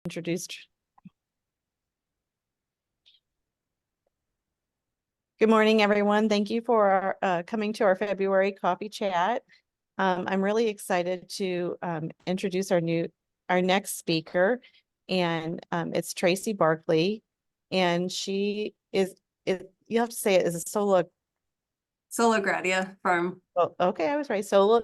Introduced. Good morning, everyone. Thank you for coming to our February coffee chat. I'm really excited to introduce our next speaker, and it's Traci Barkley, and she is you have to say it is a Sola Gratia farm. Oh, okay, I was right. Sola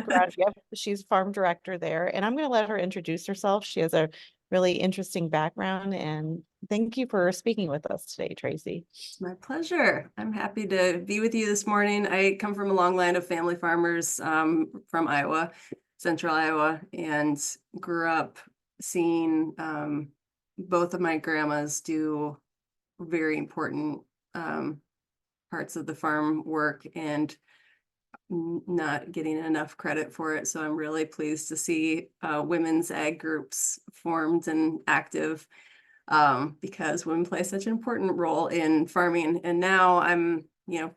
Gratia. She's farm director there, and I'm going to let her introduce herself. She has a really interesting background, and thank you for speaking with us today, Traci. It's my pleasure. I'm happy to be with you this morning. I come from a long line of family farmers from Iowa, central Iowa, and grew up seeing both of my grandmas do very important parts of the farm work and not getting enough credit for it. So I'm really pleased to see women's ag groups formed and active because women play such an important role in farming. And now I'm,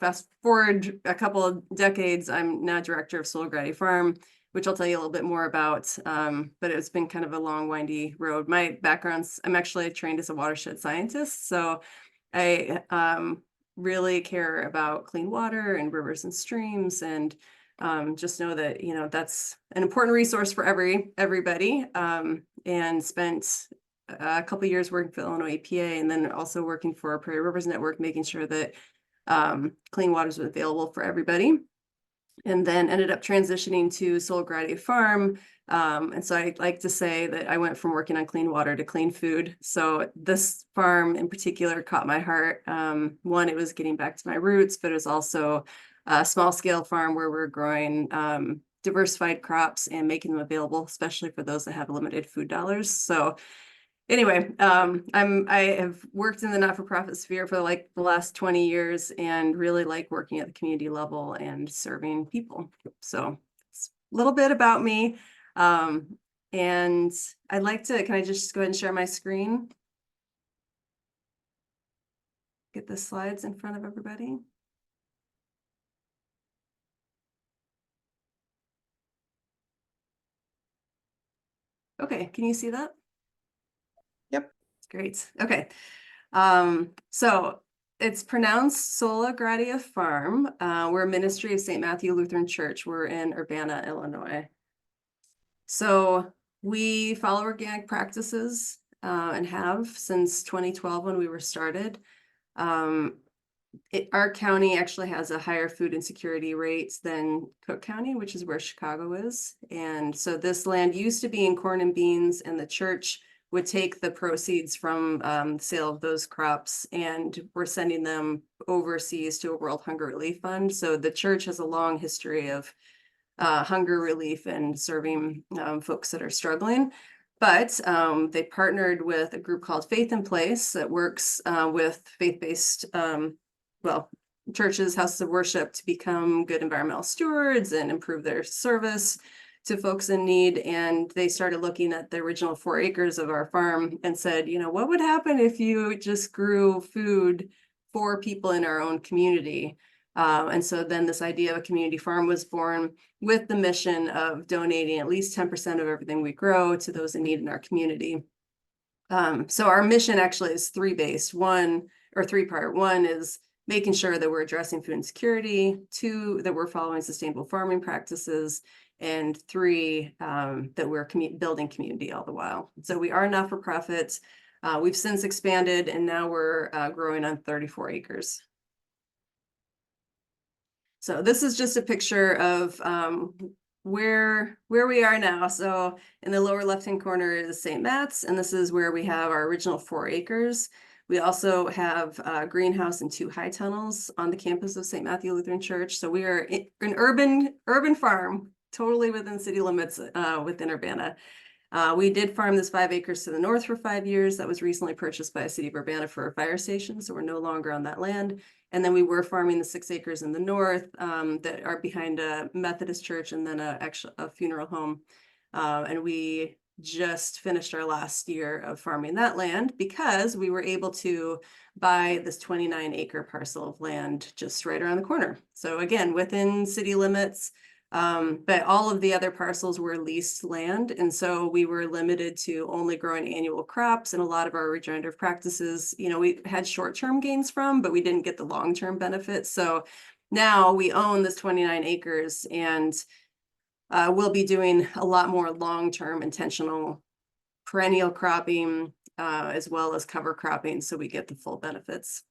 fast forward a couple of decades, I'm now director of Sola Gratia Farm, which I'll tell you a little bit more about. But it's been kind of a long, windy road. My background's, I'm actually trained as a watershed scientist. So I really care about clean water and rivers and streams, and just know that that's an important resource for everybody. And spent a couple of years working for Illinois EPA, and then also working for Prairie Rivers Network, making sure that clean water is available for everybody. And then ended up transitioning to Sola Gratia Farm. And so I like to say that I went from working on clean water to clean food. So this farm in particular caught my heart. One, it was getting back to my roots, but it was also a small scale farm where we're growing diversified crops and making them available, especially for those that have limited food dollars. So anyway, I have worked in the not-for-profit sphere for like the last 20 years and really like working at the community level and serving people. So it's a little bit about me. And I'd like to, can I just go ahead and share my screen? Get the slides in front of everybody. Okay, can you see that? Yep. Great. Okay. So it's pronounced Sola Gratia Farm. We're a ministry of St. Matthew Lutheran Church. We're in Urbana, Illinois. So we follow organic practices and have since 2012 when we were started. Our county actually has a higher food insecurity rate than Cook County, which is where Chicago is. And so this land used to be in corn and beans, and the church would take the proceeds from the sale of those crops, and we're sending them overseas to a World Hunger Relief Fund. So the church has a long history of hunger relief and serving folks that are struggling. But they partnered with a group called Faith in Place that works with faith-based, churches, houses of worship, to become good environmental stewards and improve their service to folks in need. And they started looking at the original 4 acres of our farm and said, what would happen if you just grew food for people in our own community? And so then this idea of a community farm was born, with the mission of donating at least 10% of everything we grow to those in need in our community. So our mission actually is 3-based, 3-part. 1 is making sure that we're addressing food insecurity, 2, that we're following sustainable farming practices, and 3, that we're building community all the while. So we are not-for-profit. We've since expanded, and now we're growing on 34 acres. So this is just a picture of where we are now. So in the lower left-hand corner is St. Matt's, and this is where we have our original 4 acres. We also have a greenhouse and 2 high tunnels on the campus of St. Matthew Lutheran Church. So we are an urban farm, totally within city limits within Urbana. We did farm this 5 acres to the north for 5 years. That was recently purchased by the city of Urbana for a fire station, so we're no longer on that land. And then we were farming the 6 acres in the north that are behind a Methodist church and then a funeral home. And we just finished our last year of farming that land because we were able to buy this 29-acre parcel of land just right around the corner. So again, within city limits, But all of the other parcels were leased land. And so we were limited to only growing annual crops, and a lot of our regenerative practices, we had short-term gains from, but we didn't get the long-term benefits. So now we own this 29 acres, and we'll be doing a lot more long-term intentional perennial cropping, as well as cover cropping, so we get the full benefits.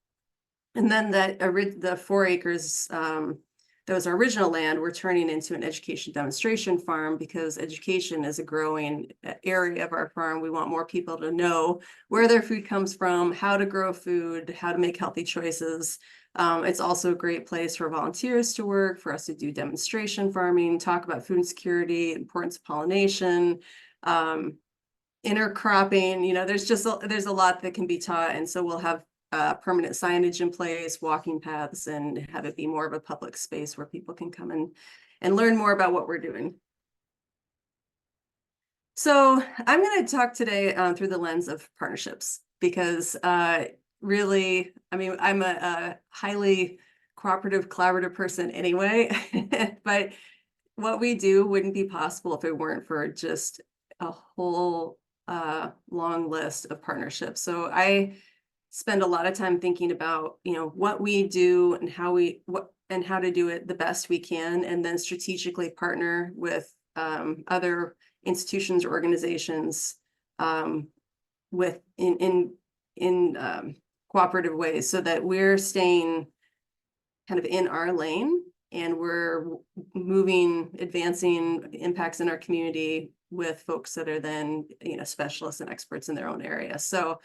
And then the 4 acres, that was our original land, we're turning into an education demonstration farm, because education is a growing area of our farm. We want more people to know where their food comes from, how to grow food, how to make healthy choices. It's also a great place for volunteers to work, for us to do demonstration farming, talk about food security, importance of pollination, intercropping. There's a lot that can be taught. And so we'll have permanent signage in place, walking paths, and have it be more of a public space where people can come and learn more about what we're doing. So I'm going to talk today through the lens of partnerships, because really, I'm a highly cooperative, collaborative person anyway, but what we do wouldn't be possible if it weren't for just a whole long list of partnerships. So I spend a lot of time thinking about, what we do and how to do it the best we can, and then strategically partner with other institutions or organizations with in cooperative ways, so that we're staying kind of in our lane, and we're advancing impacts in our community with folks that are then, specialists and experts in their own area. So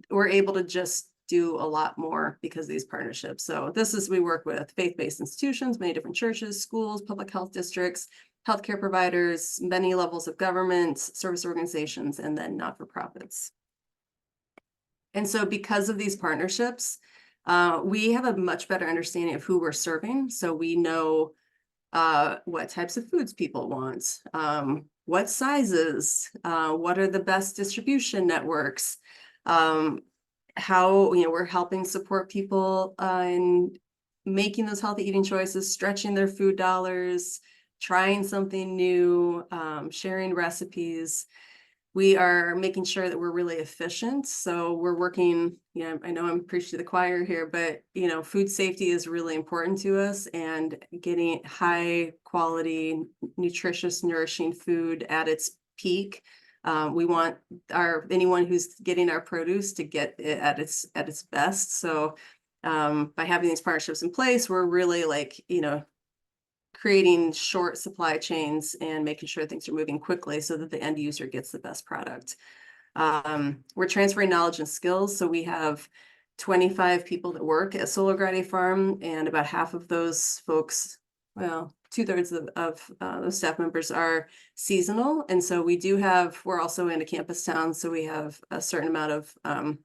we're able to just do a lot more because of these partnerships. So we work with faith-based institutions, many different churches, schools, public health districts, healthcare providers, many levels of government, service organizations, and then not-for-profits. And so because of these partnerships, we have a much better understanding of who we're serving. So we know what types of foods people want, what sizes, what are the best distribution networks, how we're helping support people in making those healthy eating choices, stretching their food dollars, trying something new, sharing recipes. We are making sure that we're really efficient. So we're working, I know I'm preaching to the choir here, but, food safety is really important to us, and getting high quality, nutritious, nourishing food at its peak. We want anyone who's getting our produce to get it at its best. So by having these partnerships in place, we're really creating short supply chains and making sure things are moving quickly so that the end user gets the best product. We're transferring knowledge and skills. So we have 25 people that work at Sola Gratia Farm, and about half of those folks, well, 2/3 of those staff members are seasonal. And so we're also in a campus town, so we have a certain amount of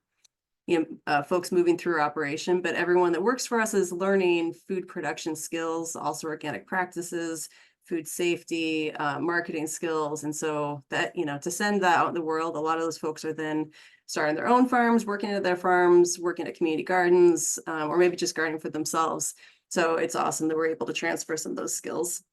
folks moving through our operation, but everyone that works for us is learning food production skills, also organic practices, food safety, marketing skills. And so that, to send that out in the world, a lot of those folks are then starting their own farms, working at their farms, working at community gardens, or maybe just gardening for themselves. So it's awesome that we're able to transfer some of those skills.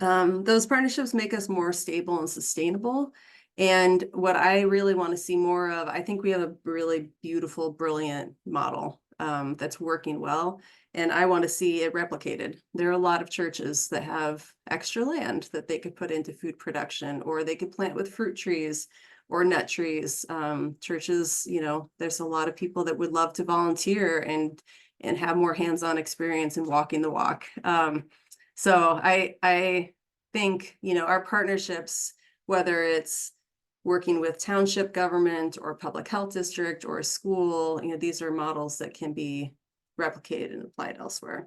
Those partnerships make us more stable and sustainable. And what I really want to see more of, I think we have a really beautiful, brilliant model that's working well, and I want to see it replicated. There are a lot of churches that have extra land that they could put into food production, or they could plant with fruit trees or nut trees. Churches, there's a lot of people that would love to volunteer and have more hands-on experience in walking the walk. So I think, our partnerships, whether it's working with township government or public health district or a school, these are models that can be replicated and applied elsewhere.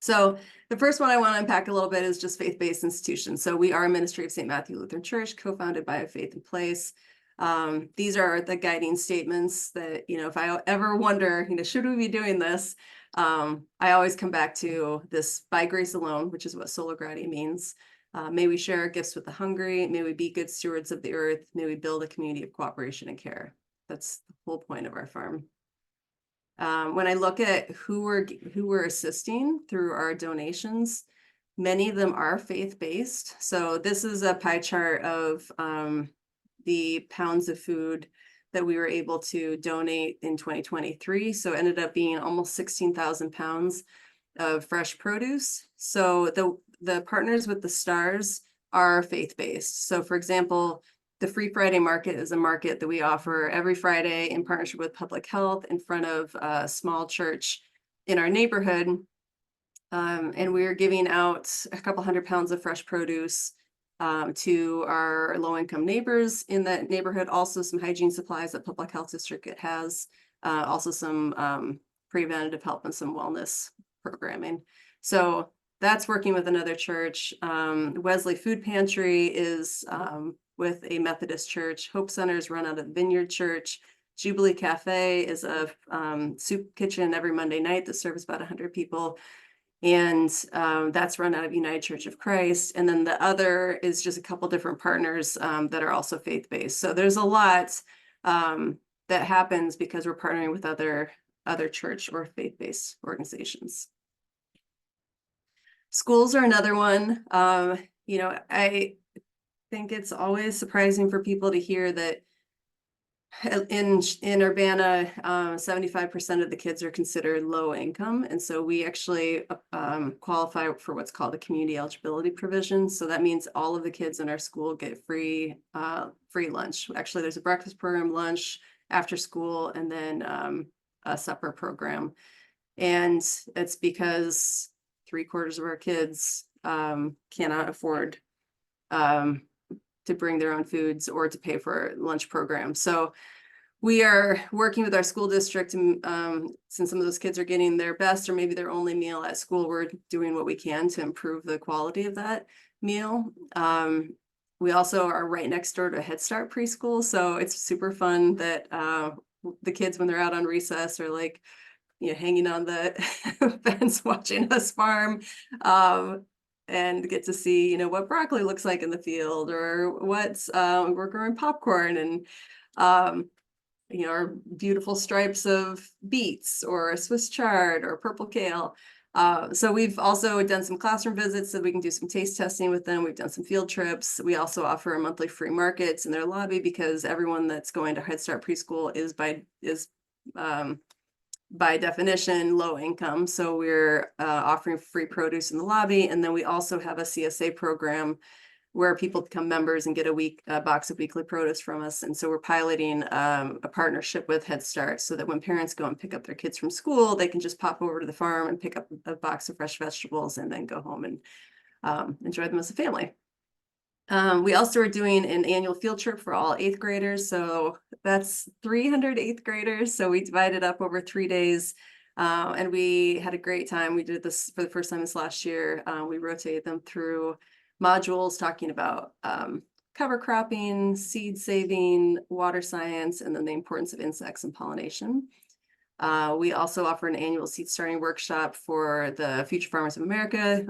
So the first one I want to unpack a little bit is just faith-based institutions. So we are a ministry of St. Matthew Lutheran Church, co-founded by a Faith in Place. These are the guiding statements that, if I ever wonder, should we be doing this? I always come back to this: by grace alone, which is what Sola Gratia means. May we share our gifts with the hungry. May we be good stewards of the earth. May we build a community of cooperation and care. That's the whole point of our farm. When I look at who we're assisting through our donations, many of them are faith-based. So this is a pie chart of the pounds of food that we were able to donate in 2023. So it ended up being almost 16,000 pounds of fresh produce. So the partners with the stars are faith-based. So for example, the Free Friday Market is a market that we offer every Friday in partnership with Public Health in front of a small church in our neighborhood. And we're giving out a couple 100 pounds of fresh produce to our low-income neighbors in that neighborhood. Also some hygiene supplies that Public Health District has. Also some preventative health and some wellness programming. So that's working with another church. Wesley Food Pantry is with a Methodist church. Hope Centers run out of Vineyard Church. Jubilee Cafe is a soup kitchen every Monday night that serves about 100 people. And that's run out of United Church of Christ. And then the other is just a couple different partners that are also faith-based. So there's a lot that happens because we're partnering with other church or faith-based organizations. Schools are another one. You know, I think it's always surprising for people to hear that in Urbana, 75% of the kids are considered low income. And so we actually qualify for what's called a community eligibility provision. So that means all of the kids in our school get free lunch. Actually, there's a breakfast program, lunch, after school, and then a supper program. And it's because 3/4 of our kids cannot afford to bring their own foods or to pay for lunch programs. So we are working with our school district, and since some of those kids are getting their best or maybe their only meal at school, we're doing what we can to improve the quality of that meal. We also are right next door to Head Start preschool, so it's super fun that the kids, when they're out on recess, are like, you know, hanging on the fence watching us farm. And get to see, you know, what broccoli looks like in the field, or what's we're growing popcorn, and you know, our beautiful stripes of beets or a Swiss chard or purple kale. So we've also done some classroom visits so we can do some taste testing with them. We've done some field trips. We also offer monthly free markets in their lobby because everyone that's going to Head Start preschool is by definition low income. So we're offering free produce in the lobby. And then we also have a CSA program where people become members and get a box of weekly produce from us. And so we're piloting a partnership with Head Start so that when parents go and pick up their kids from school, they can just pop over to the farm and pick up a box of fresh vegetables and then go home and enjoy them as a family. We also are doing an annual field trip for all 8th graders. So that's 300 8th graders. So we divided up over 3 days and we had a great time. We did this for the first time this last year. We rotated them through modules talking about cover cropping, seed saving, water science, and then the importance of insects and pollination. We also offer an annual seed starting workshop for the Future Farmers of America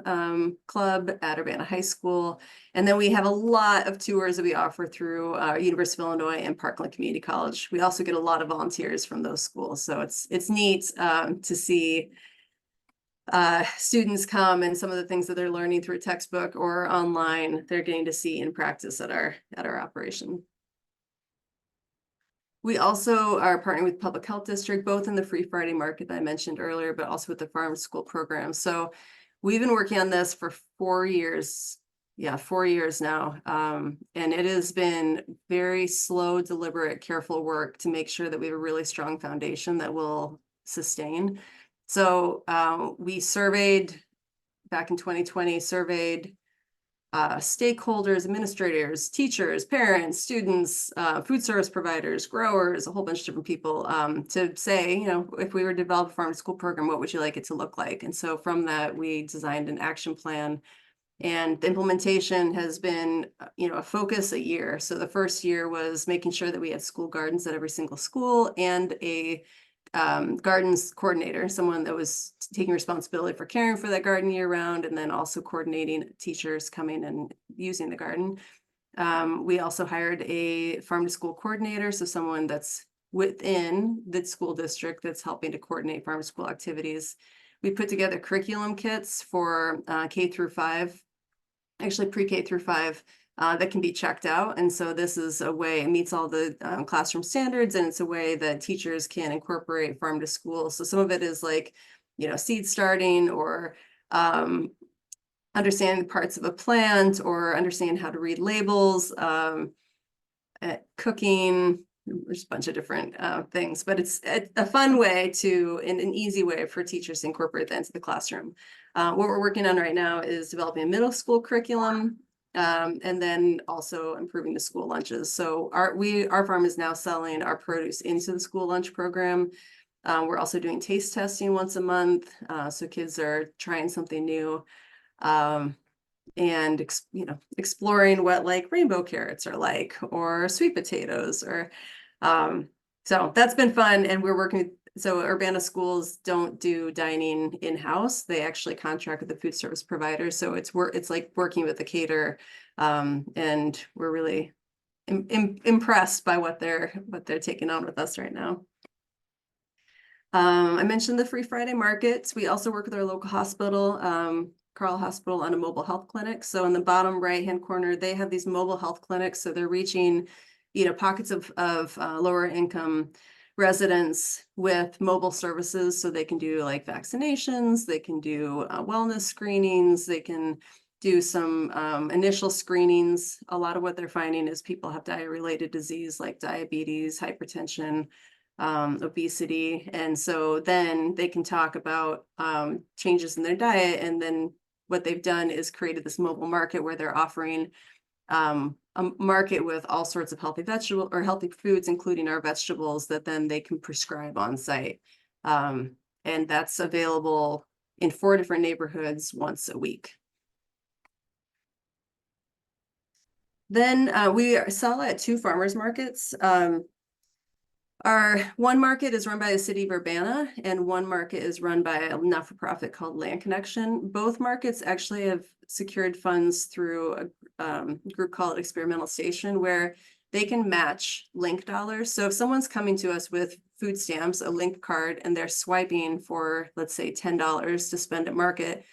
Club at Urbana High School. And then we have a lot of tours that we offer through University of Illinois and Parkland Community College. We also get a lot of volunteers from those schools. So it's neat to see students come, and some of the things that they're learning through a textbook or online, they're getting to see in practice at our operation. We also are partnering with Public Health District, both in the Free Friday Market that I mentioned earlier, but also with the farm school program. So we've been working on this for 4 years. Yeah, 4 years now. And it has been very slow, deliberate, careful work to make sure that we have a really strong foundation that will sustain. So we surveyed back in 2020, stakeholders, administrators, teachers, parents, students, food service providers, growers, a whole bunch of different people to say, you know, if we were to develop a farm to school program, what would you like it to look like? And so from that, we designed an action plan, and the implementation has been, you know, a focus a year. So the first year was making sure that we had school gardens at every single school and a gardens coordinator, someone that was taking responsibility for caring for that garden year round, and then also coordinating teachers coming and using the garden. We also hired a farm to school coordinator, so someone that's within the school district that's helping to coordinate farm to school activities. We put together curriculum kits for K through 5, actually pre-K through 5, that can be checked out. And so this is a way, it meets all the classroom standards, and it's a way that teachers can incorporate farm to school. So some of it is like, seed starting, or understanding parts of a plant, or understanding how to read labels, cooking. There's a bunch of different things, but it's a fun way to, and an easy way for teachers to incorporate that into the classroom. What we're working on right now is developing a middle school curriculum, and then also improving the school lunches. So our farm is now selling our produce into the school lunch program. We're also doing taste testing once a month, so kids are trying something new. And exploring what like rainbow carrots are like, or sweet potatoes, or so that's been fun. And we're working, so Urbana schools don't do dining in-house. They actually contract with the food service provider. So it's like working with the caterer, and we're really impressed by what they're taking on with us right now. I mentioned the free Friday markets. We also work with our local hospital, Carl Hospital, on a mobile health clinic. So in the bottom right-hand corner, they have these mobile health clinics. So they're reaching, pockets of lower income residents with mobile services. So they can do like vaccinations, they can do wellness screenings, they can do some initial screenings. A lot of what they're finding is people have diet-related disease like diabetes, hypertension, obesity. And so then they can talk about changes in their diet. And then what they've done is created this mobile market where they're offering a market with all sorts of healthy vegetable or healthy foods, including our vegetables, that then they can prescribe on site. And that's available in 4 different neighborhoods once a week. Then we sell at 2 farmers markets. Our one market is run by the city of Urbana, and one market is run by a not-for-profit called Land Connection. Both markets actually have secured funds through a group called Experimental Station, where they can match link dollars. So if someone's coming to us with food stamps, a link card, and they're swiping for, let's say, $10 to spend at market,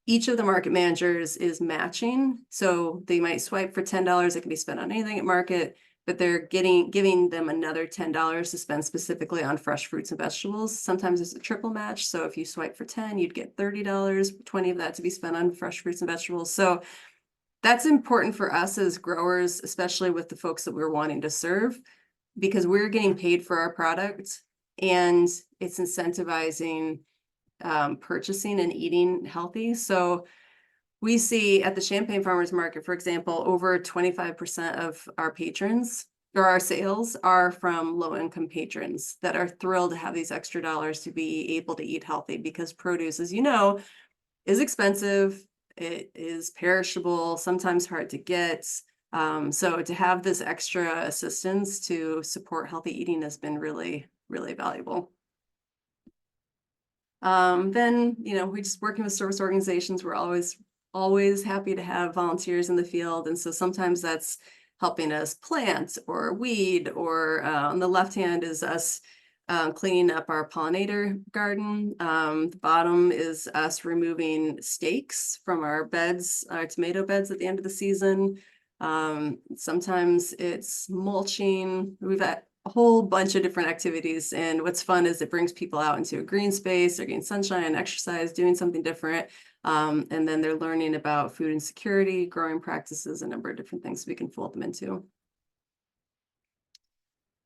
each of the market managers is matching. So they might swipe for $10. It can be spent on anything at market, but they're giving them another $10 to spend specifically on fresh fruits and vegetables. Sometimes it's a triple match. So if you swipe for 10, you'd get $30, 20 of that to be spent on fresh fruits and vegetables. So that's important for us as growers, especially with the folks that we're wanting to serve, because we're getting paid for our product, and it's incentivizing purchasing and eating healthy. So we see at the Champaign Farmers Market, for example, over 25% of our patrons or our sales are from low-income patrons that are thrilled to have these extra dollars to be able to eat healthy, because produce, as you know, is expensive. It is perishable, sometimes hard to get. So to have this extra assistance to support healthy eating has been really, really valuable. Then, we just working with service organizations. We're always happy to have volunteers in the field. And so sometimes that's helping us plant or weed, or on the left hand is us cleaning up our pollinator garden. The bottom is us removing stakes from our beds, our tomato beds at the end of the season. Sometimes it's mulching. We've got a whole bunch of different activities. And what's fun is it brings people out into a green space. They're getting sunshine, exercise, doing something different. And then they're learning about food insecurity, growing practices, a number of different things we can fold them into.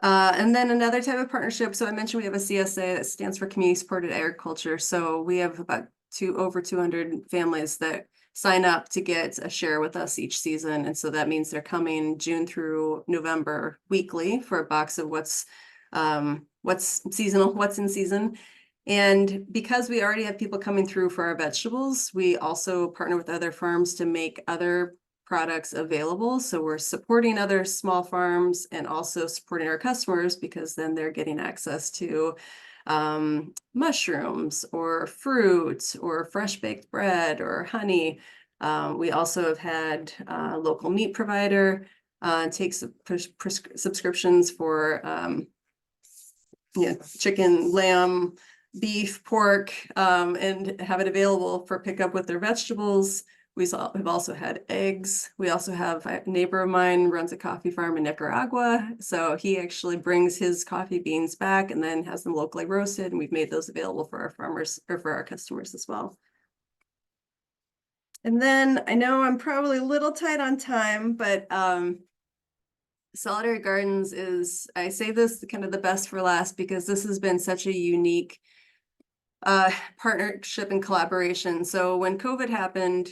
And then another type of partnership. So I mentioned we have a CSA that stands for Community Supported Agriculture. So we have about over 200 families that sign up to get a share with us each season. And so that means they're coming June through November weekly for a box of what's seasonal, what's in season. And because we already have people coming through for our vegetables, we also partner with other farms to make other products available. So we're supporting other small farms and also supporting our customers, because then they're getting access to mushrooms or fruit or fresh baked bread or honey. We also have had a local meat provider take subscriptions for chicken, lamb, beef, pork, and have it available for pickup with their vegetables. We've also had eggs. We also have a neighbor of mine runs a coffee farm in Nicaragua. So he actually brings his coffee beans back and then has them locally roasted. And we've made those available for our farmers or for our customers as well. And then I know I'm probably a little tight on time, but Solidarity Gardens is, I say this kind of the best for last because this has been such a unique partnership and collaboration. So when COVID happened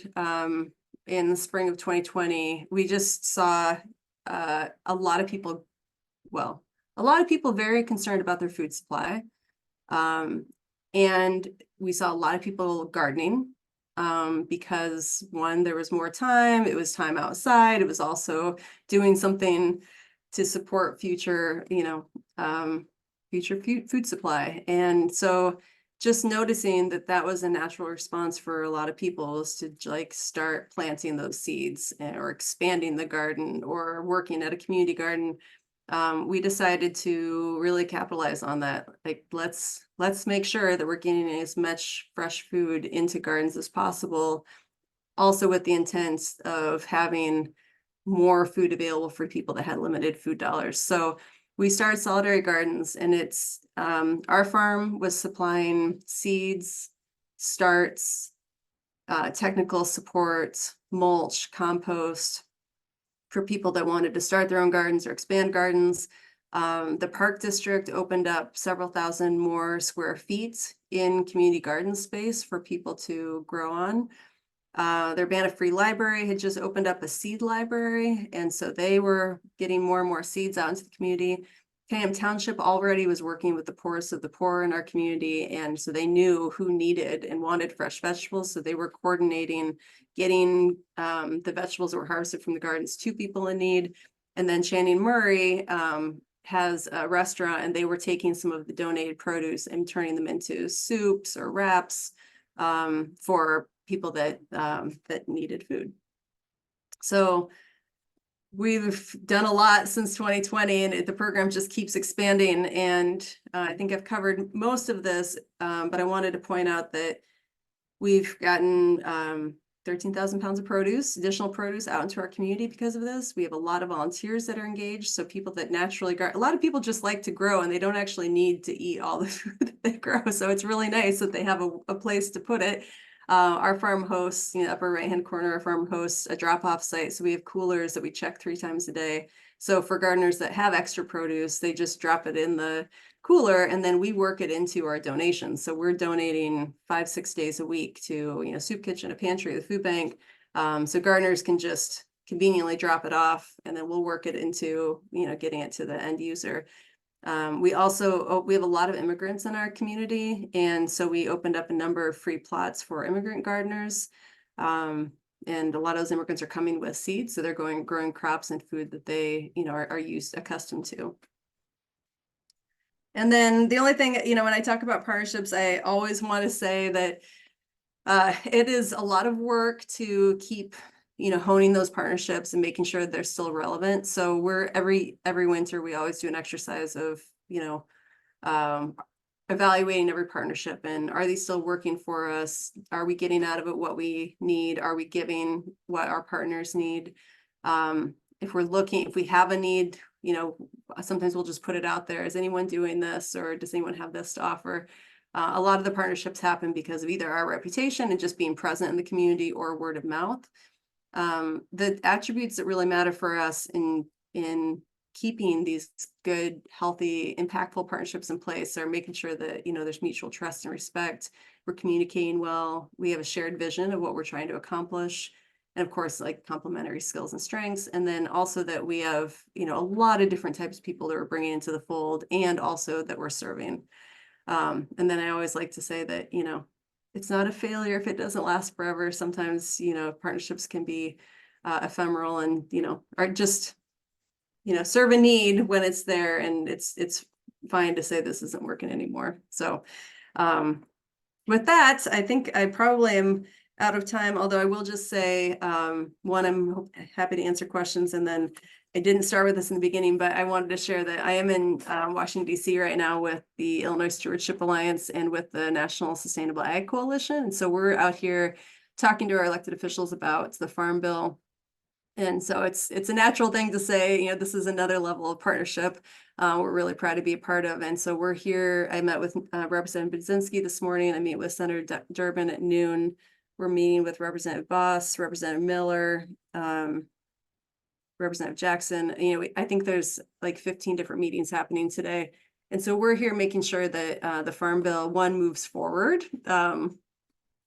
in the spring of 2020, we just saw a lot of people very concerned about their food supply. And we saw a lot of people gardening because one, there was more time, it was time outside, it was also doing something to support future, future food supply. And so just noticing that that was a natural response for a lot of people is to like start planting those seeds or expanding the garden or working at a community garden. We decided to really capitalize on that. Like, let's make sure that we're getting as much fresh food into gardens as possible, also with the intent of having more food available for people that had limited food dollars. So we started Solidarity Gardens, and it's our farm was supplying seeds, starts, technical support, mulch, compost for people that wanted to start their own gardens or expand gardens. The Park District opened up several thousand more square feet in community garden space for people to grow on. Their Urbana Free Library had just opened up a seed library, and so they were getting more and more seeds out into the community. Cam Township already was working with the poorest of the poor in our community, and so they knew who needed and wanted fresh vegetables, so they were coordinating getting the vegetables that were harvested from the gardens to people in need. And then Channing Murray has a restaurant, and they were taking some of the donated produce and turning them into soups or wraps for people that that needed food. So we've done a lot since 2020, and the program just keeps expanding. And I think I've covered most of this, but I wanted to point out that we've gotten 13,000 pounds of produce, additional produce out into our community because of this. We have a lot of volunteers that are engaged. So people that naturally garden, a lot of people just like to grow and they don't actually need to eat all the food that they grow. So it's really nice that they have a place to put it. Our farm hosts, upper right-hand corner, our farm hosts a drop-off site. So we have coolers that we check 3 times a day. So for gardeners that have extra produce, they just drop it in the cooler and then we work it into our donations. So we're donating 5-6 days a week to, soup kitchen, a pantry, the food bank. So gardeners can just conveniently drop it off and then we'll work it into, getting it to the end user. We have a lot of immigrants in our community. And so we opened up a number of free plots for immigrant gardeners. And a lot of those immigrants are coming with seeds. So they're growing crops and food that they, are accustomed to. And then the only thing, when I talk about partnerships, I always want to say that it is a lot of work to keep, honing those partnerships and making sure they're still relevant. So we're every winter, we always do an exercise of, evaluating every partnership and are these still working for us? Are we getting out of it what we need? Are we giving what our partners need? If we have a need, sometimes we'll just put it out there. Is anyone doing this, or does anyone have this to offer? A lot of the partnerships happen because of either our reputation and just being present in the community or word of mouth. The attributes that really matter for us in keeping these good, healthy, impactful partnerships in place are making sure that, there's mutual trust and respect. We're communicating well. We have a shared vision of what we're trying to accomplish. And of course, like complementary skills and strengths. And then also that we have, a lot of different types of people that we're bringing into the fold and also that we're serving. And then I always like to say that, it's not a failure if it doesn't last forever. Sometimes, partnerships can be ephemeral and, are just, serve a need when it's there, and it's fine to say this isn't working anymore. So with that, I think I probably am out of time, although I will just say, one, I'm happy to answer questions, and then I didn't start with this in the beginning, but I wanted to share that I am in Washington, D.C. right now with the Illinois Stewardship Alliance and with the National Sustainable Ag Coalition. And so we're out here talking to our elected officials about the Farm Bill. And so it's a natural thing to say, you know, this is another level of partnership we're really proud to be a part of. And so we're here. I met with Representative Budzinski this morning. I meet with Senator Durbin at noon. We're meeting with Representative Boss, Representative Miller, Representative Jackson. You know, I think there's like 15 different meetings happening today. And so we're here making sure that the Farm Bill, one, moves forward.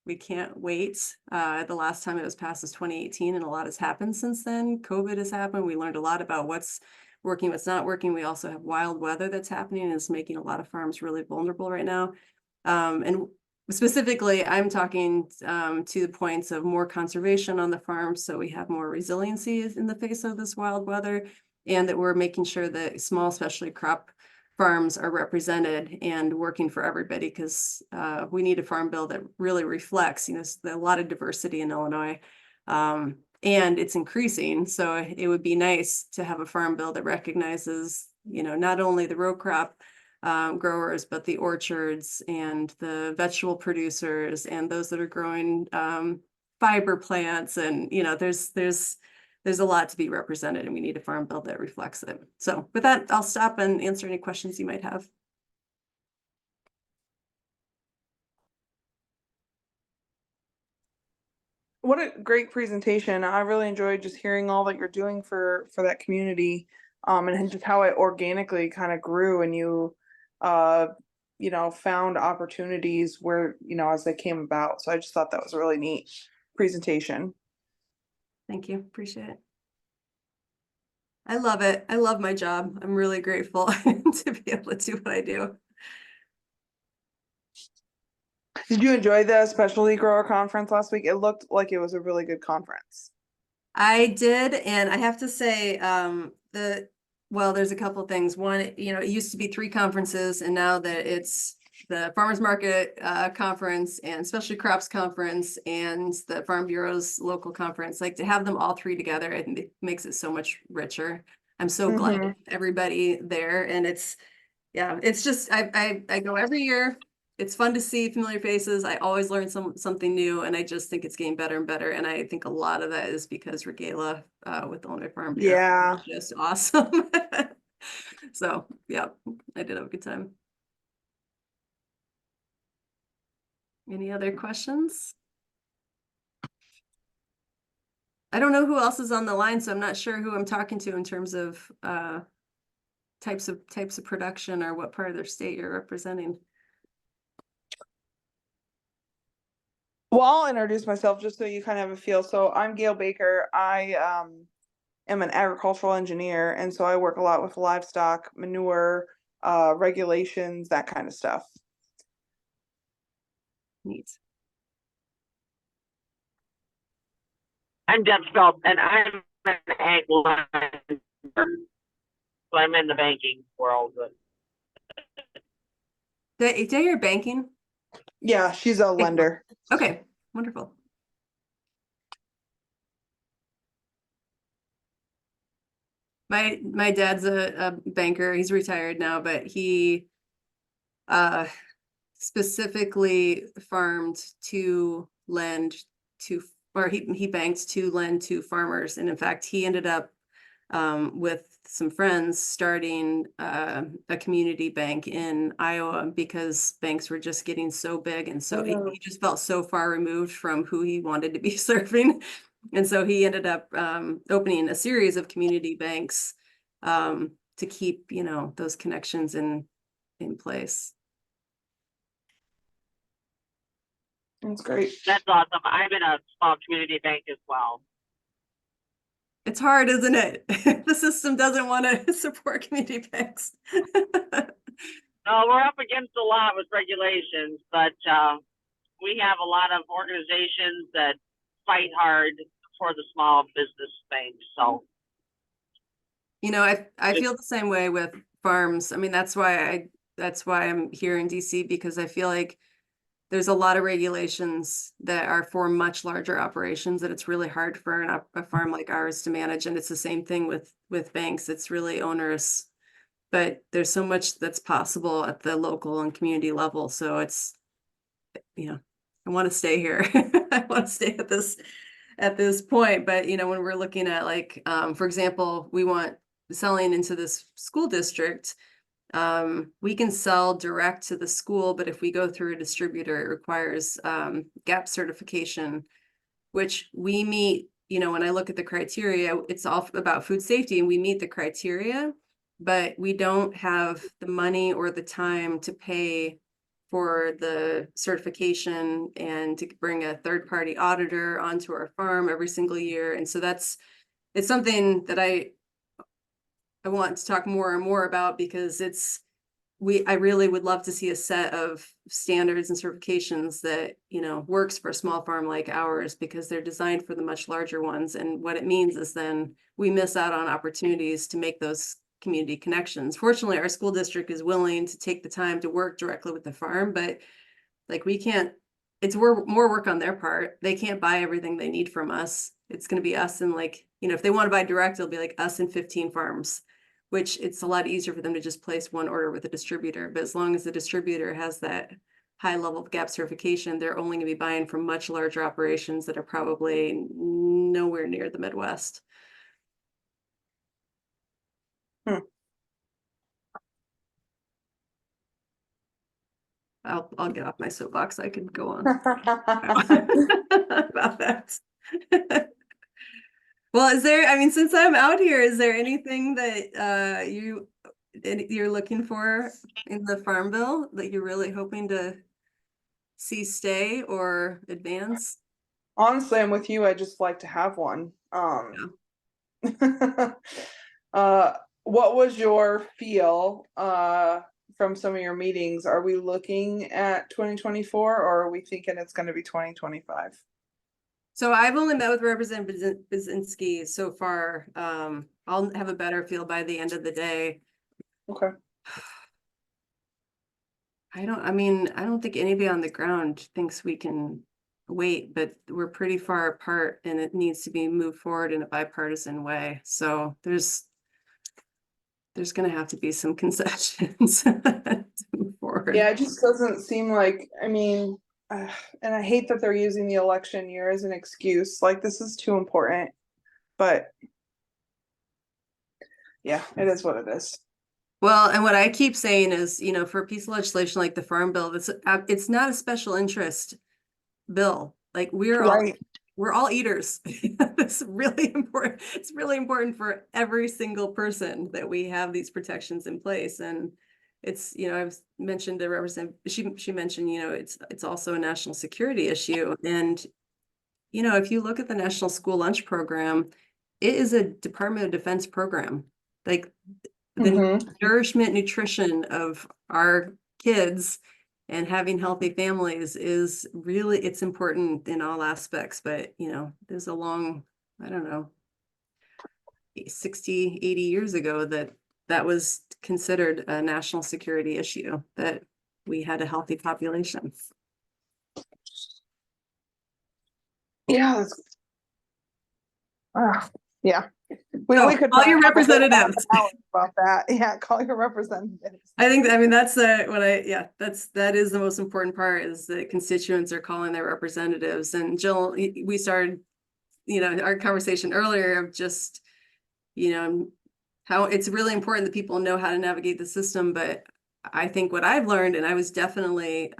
We can't wait. The last time it was passed was 2018, and a lot has happened since then. COVID has happened. We learned a lot about what's working, what's not working. We also have wild weather that's happening and is making a lot of farms really vulnerable right now. And specifically, I'm talking to the points of more conservation on the farm, so we have more resiliency in the face of this wild weather, and that we're making sure that small specialty crop farms are represented and working for everybody, because we need a farm bill that really reflects, you know, a lot of diversity in Illinois, and it's increasing. So it would be nice to have a farm bill that recognizes, you know, not only the row crop growers, but the orchards and the vegetable producers and those that are growing fiber plants. And, you know, there's a lot to be represented, and we need a farm bill that reflects it. So with that, I'll stop and answer any questions you might have. What a great presentation. I really enjoyed just hearing all that you're doing for that community, and just how it organically kind of grew, and you know, found opportunities where, you know, as they came about. So I just thought that was a really neat presentation. Thank you. Appreciate it. I love it. I love my job. I'm really grateful to be able to do what I do. Did you enjoy the specialty grower conference last week? It looked like it was a really good conference. I did, and I have to say, well, there's a couple of things. One, you know, it used to be 3 conferences, and now that it's the Farmers Market conference and Specialty Crops conference and the Farm Bureau's local conference, like to have them all 3 together, I think it makes it so much richer. I'm so glad everybody there, and it's just I go every year. It's fun to see familiar faces. I always learn something new, and I just think it's getting better and better. And I think a lot of that is because Regala with the Illinois Farm Bureau, Yeah, just awesome. So yeah, I did have a good time. Any other questions? I don't know who else is on the line, so I'm not sure who I'm talking to in terms of types of production or what part of their state you're representing. well, I'll introduce myself just so you kind of have a feel. So I'm Gail Baker. I am an agricultural engineer, and so I work a lot with livestock, manure, regulations, that kind of stuff. Neat. I'm Deb Sculp, and I'm an ag lender. So I'm in the banking world. Did I hear banking? Yeah, she's a lender. Okay, wonderful. My dad's a banker. He's retired now, but he specifically farmed to lend to, or he banked to lend to farmers. And in fact, he ended up with some friends starting a community bank in Iowa, because banks were just getting so big, and so he just felt so far removed from who he wanted to be serving. And so he ended up opening a series of community banks to keep, you know, those connections in place. That's great. That's awesome. I'm in a small community bank as well. It's hard, isn't it? The system doesn't want to support community banks. No, we're up against a lot with regulations, but we have a lot of organizations that fight hard for the small business banks. So, you know, I feel the same way with farms. I mean, that's why I'm here in DC, because I feel like there's a lot of regulations that are for much larger operations that it's really hard for a farm like ours to manage. And it's the same thing with banks. It's really onerous, but there's so much that's possible at the local and community level. So it's, you know, I want to stay here. I want to stay at this point. But, you know, when we're looking at like, for example, we want selling into this school district, we can sell direct to the school, but if we go through a distributor, it requires GAP certification, which we meet. You know, when I look at the criteria, it's all about food safety and we meet the criteria, but we don't have the money or the time to pay for the certification and to bring a third-party auditor onto our farm every single year. And so it's something that I want to talk more and more about, because I really would love to see a set of standards and certifications that, you know, works for a small farm like ours, because they're designed for the much larger ones. And what it means is then we miss out on opportunities to make those community connections. Fortunately, our school district is willing to take the time to work directly with the farm, but like it's more work on their part. They can't buy everything they need from us. It's going to be us and, like, you know, if they want to buy direct, it'll be like us and 15 farms, which it's a lot easier for them to just place one order with a distributor. But as long as the distributor has that high level of GAP certification, they're only going to be buying from much larger operations that are probably nowhere near the Midwest. I'll get off my soapbox. I could go on about that. Well, since I'm out here, is there anything that you're looking for in the Farm Bill that you're really hoping to see stay or advance? Honestly, I'm with you. I just like to have one. What was your feel from some of your meetings? Are we looking at 2024 or are we thinking it's going to be 2025? So I've only met with Representative Bazinski so far. I'll have a better feel by the end of the day. Okay. I don't think anybody on the ground thinks we can wait, but we're pretty far apart and it needs to be moved forward in a bipartisan way. So there's going to have to be some concessions to move forward. Yeah, it just doesn't seem like, and I hate that they're using the election year as an excuse. Like, this is too important, but yeah, it is what it is. Well, and what I keep saying is, you know, for a piece of legislation like the Farm Bill, it's not a special interest bill. Like we're all eaters. It's really important. It's really important for every single person that we have these protections in place. And it's, you know, I've mentioned to Representative, she mentioned, you know, it's also a national security issue. And, you know, if you look at the National School Lunch Program, it is a Department of Defense program. Like the nourishment, nutrition of our kids and having healthy families is really, it's important in all aspects. But, you know, there's a long, I don't know, 60, 80 years ago that was considered a national security issue, that we had a healthy population. Yeah. Yeah. We could call your representatives about that. Yeah, call your representatives. I think that is the most important part, is that constituents are calling their representatives. And Jill, we started, you know, our conversation earlier of just, you know, how it's really important that people know how to navigate the system. But I think what I've learned, and I was definitely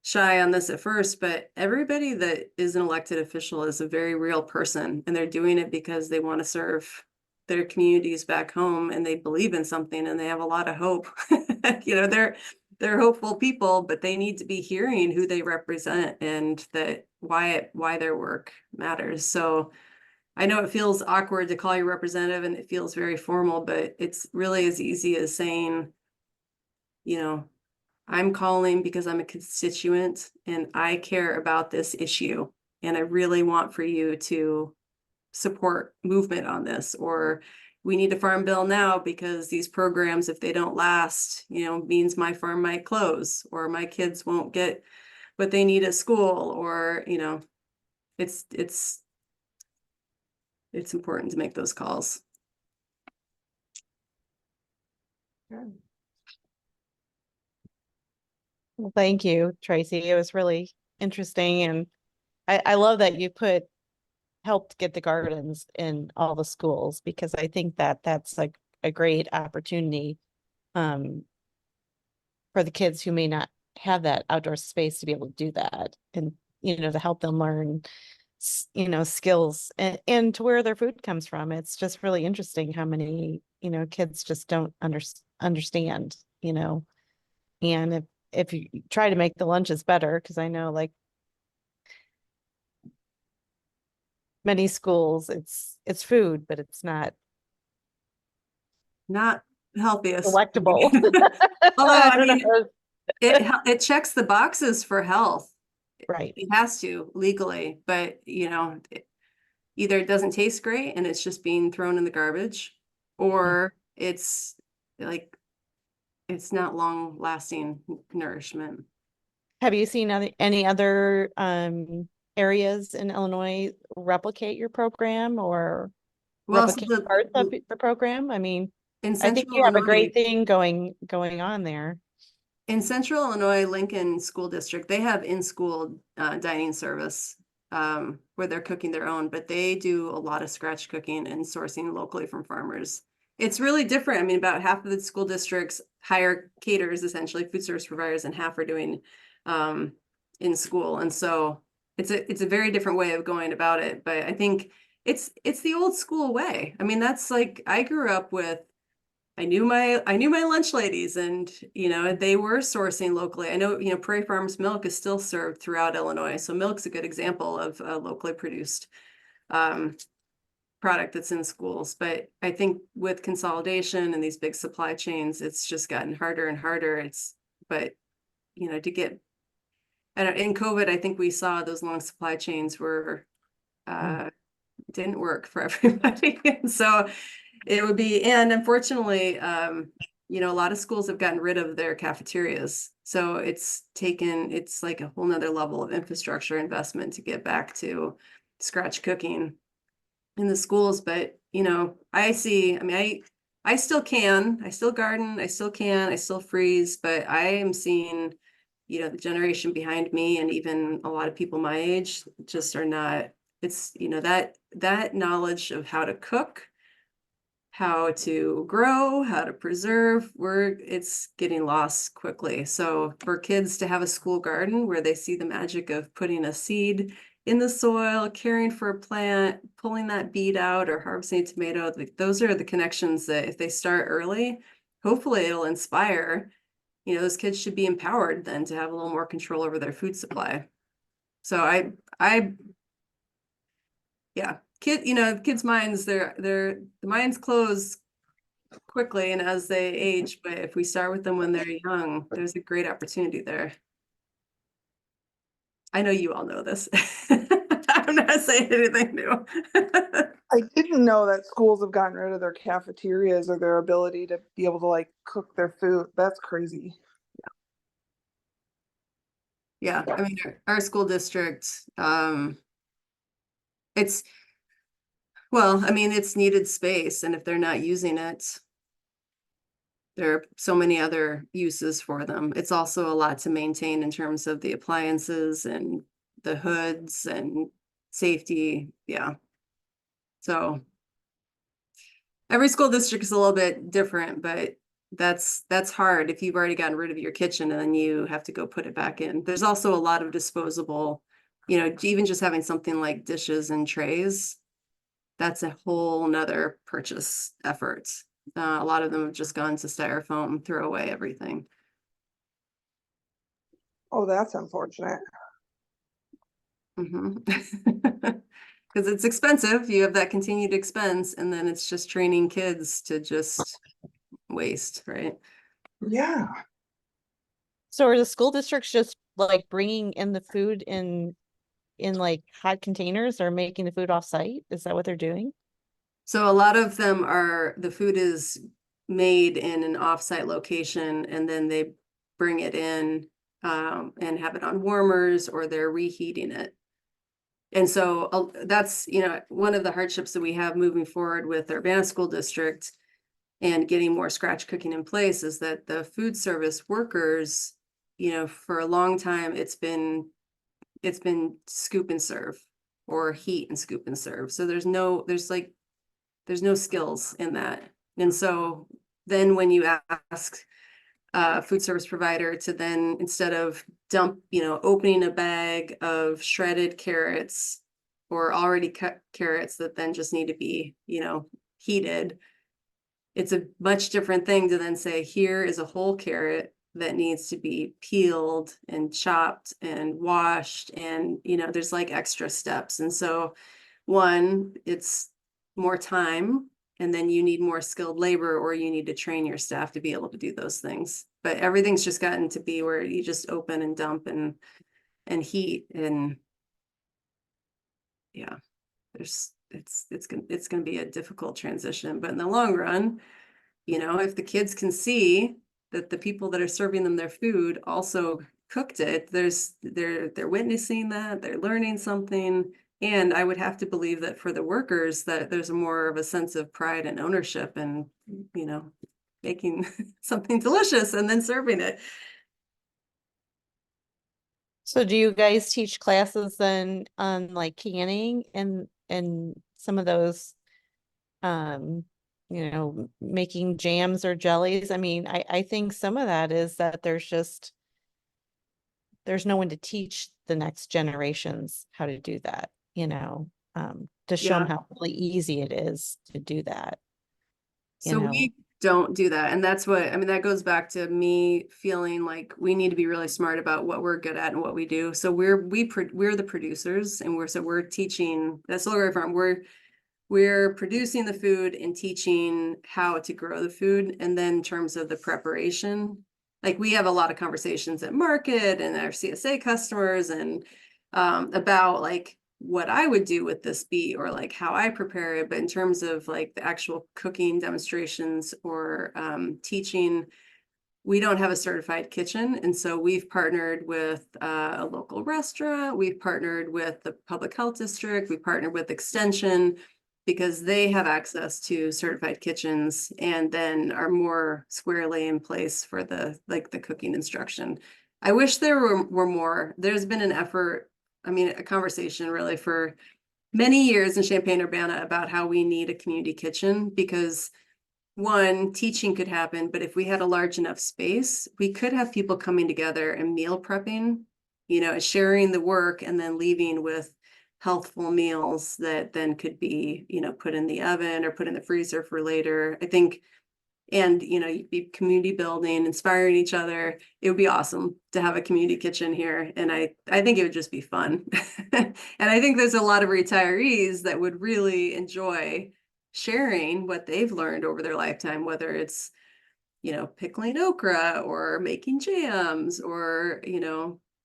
shy on this at first, but everybody that is an elected official is a very real person, and they're doing it because they want to serve their communities back home, and they believe in something, and they have a lot of hope. You know, they're hopeful people, but they need to be hearing who they represent and that why their work matters. So I know it feels awkward to call your representative and it feels very formal, but it's really as easy as saying, you know, I'm calling because I'm a constituent and I care about this issue, and I really want for you to support movement on this. Or, we need a farm bill now because these programs, if they don't last, means my farm might close or my kids won't get what they need at school, or, it's important to make those calls. Well, thank you, Tracy. It was really interesting, and I love that you helped get the gardens in all the schools, because I think that that's like a great opportunity for the kids who may not have that outdoor space to be able to do that, and to help them learn skills and to where their food comes from. It's just really interesting how many kids just don't understand, and if you try to make the lunches better, because I know like many schools it's food, but it's not Not healthiest. delectable. Although, I I don't mean, know. it checks the boxes for health. Right. It has to legally, but either it doesn't taste great and it's just being thrown in the garbage, or it's like, it's not long lasting nourishment. Have you seen any other areas in Illinois replicate your program or Well, so replicate parts of the program? I mean, in I think central you have a Illinois, great thing going on there. in central Illinois, Lincoln School District, they have in-school dining service where they're cooking their own, but they do a lot of scratch cooking and sourcing locally from farmers. It's really different. I mean, about half of the school districts hire caterers, essentially food service providers, and half are doing in school. And so it's a very different way of going about it. But I think it's the old school way. I mean, that's like, I grew up with, I knew my lunch ladies, and they were sourcing locally. I know Prairie Farms milk is still served throughout Illinois, so milk's a good example of a locally produced product that's in schools. But I think with consolidation and these big supply chains, it's just gotten harder and harder. To get, and in COVID, I think we saw those long supply chains were didn't work for everybody. And so it would be, and unfortunately, a lot of schools have gotten rid of their cafeterias. So it's like a whole nother level of infrastructure investment to get back to scratch cooking in the schools. But, I still garden, I still freeze, but I am seeing, the generation behind me and even a lot of people my age just are not, it's, that knowledge of how to cook, how to grow, how to preserve, it's getting lost quickly. So for kids to have a school garden where they see the magic of putting a seed in the soil, caring for a plant, pulling that beet out, or harvesting a tomato, those are the connections that if they start early, hopefully it'll inspire, those kids should be empowered then to have a little more control over their food supply. So kids' minds, the minds close quickly and as they age, but if we start with them when they're young, there's a great opportunity there. I know you all know this. I'm not saying anything new. I didn't know that schools have gotten rid of their cafeterias or their ability to be able to like cook their food. That's crazy. Yeah, I mean, our school district, it's needed space, and if they're not using it, there are so many other uses for them. It's also a lot to maintain in terms of the appliances and the hoods and safety. Yeah. So every school district is a little bit different, but that's hard if you've already gotten rid of your kitchen and then you have to go put it back in. There's also a lot of disposable, even just having something like dishes and trays, that's a whole nother purchase effort. A lot of them have just gone to styrofoam, throw away everything. Oh, that's unfortunate. Because it's expensive. You have that continued expense, and then it's just training kids to just waste, right? Yeah. So are the school districts just like bringing in the food in like hot containers, or making the food off site? Is that what they're doing? So a lot of them are, the food is made in an offsite location and then they bring it in and have it on warmers or they're reheating it. And so that's, one of the hardships that we have moving forward with our Urbana School District and getting more scratch cooking in place is that the food service workers, for a long time, it's been scoop and serve or heat and scoop and serve. So there's no skills in that. And so then when you ask a food service provider to then, instead of opening a bag of shredded carrots or already cut carrots that then just need to be, heated, it's a much different thing to then say, here is a whole carrot that needs to be peeled and chopped and washed. And, there's like extra steps. And so one, it's more time, and then you need more skilled labor or you need to train your staff to be able to do those things. But everything's just gotten to be where you just open and dump and heat, and yeah, it's gonna be a difficult transition. But in the long run, if the kids can see that the people that are serving them their food also cooked it, they're witnessing that, they're learning something. And I would have to believe that for the workers, that there's more of a sense of pride and ownership and, making something delicious and then serving it. So do you guys teach classes then on like canning and some of those, making jams or jellies? I mean, I think some of that is that there's no one to teach the next generations how to do that, to show them Yeah. how really easy it is to do that. So we don't do that. And that's that goes back to me feeling like we need to be really smart about what we're good at and what we do. So we're the producers, and we're teaching at Sola Gratia Farm. We're producing the food and teaching how to grow the food. And then in terms of the preparation, like we have a lot of conversations at market and our CSA customers and about like what I would do with this beet or like how I prepare it. But in terms of like the actual cooking demonstrations or teaching, we don't have a certified kitchen. And so we've partnered with a local restaurant. We've partnered with the public health district. We partnered with Extension because they have access to certified kitchens and then are more squarely in place for the cooking instruction. I wish there were more. There's been an effort, a conversation really for many years in Champaign-Urbana about how we need a community kitchen because one, teaching could happen, but if we had a large enough space, we could have people coming together and meal prepping, sharing the work and then leaving with healthful meals that then could be, put in the oven or put in the freezer for later. I think, and, you'd be community building, inspiring each other. It would be awesome to have a community kitchen here. And I think it would just be fun. And I think there's a lot of retirees that would really enjoy sharing what they've learned over their lifetime, whether it's, pickling okra or making jams or,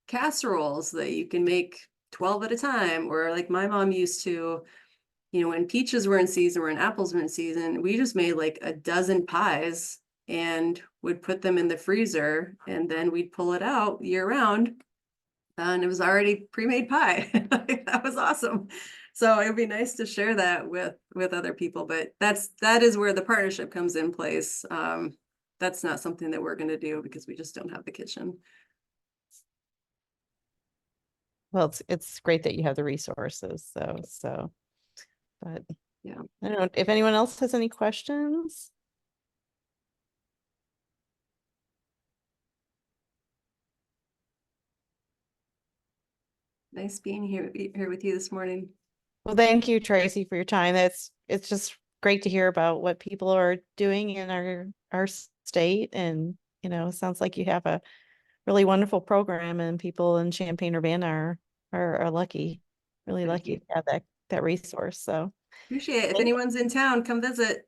casseroles that you can make 12 at a time. Or like my mom used to, when peaches were in season, when apples were in season, we just made like a dozen pies and would put them in the freezer and then we'd pull it out year round. And it was already pre-made pie. That was awesome. So it would be nice to share that with other people, but that is where the partnership comes in place. That's not something that we're going to do because we just don't have the kitchen. Well, it's great that you have the resources, but Yeah. I don't know if anyone else has any questions. Nice being here with you this morning. Well, thank you, Tracy, for your time. It's just great to hear about what people are doing in our state, and it sounds like you have a really wonderful program, and people in Champaign-Urbana are lucky, really Thank lucky you. to have that resource. So Appreciate it. If Thank- anyone's in town, come visit.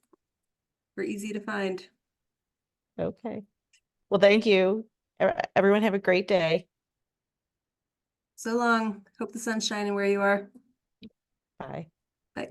We're easy to find. okay. Well, thank you. Everyone have a great day. So long. Hope the sun's shining where you are. Bye. Bye.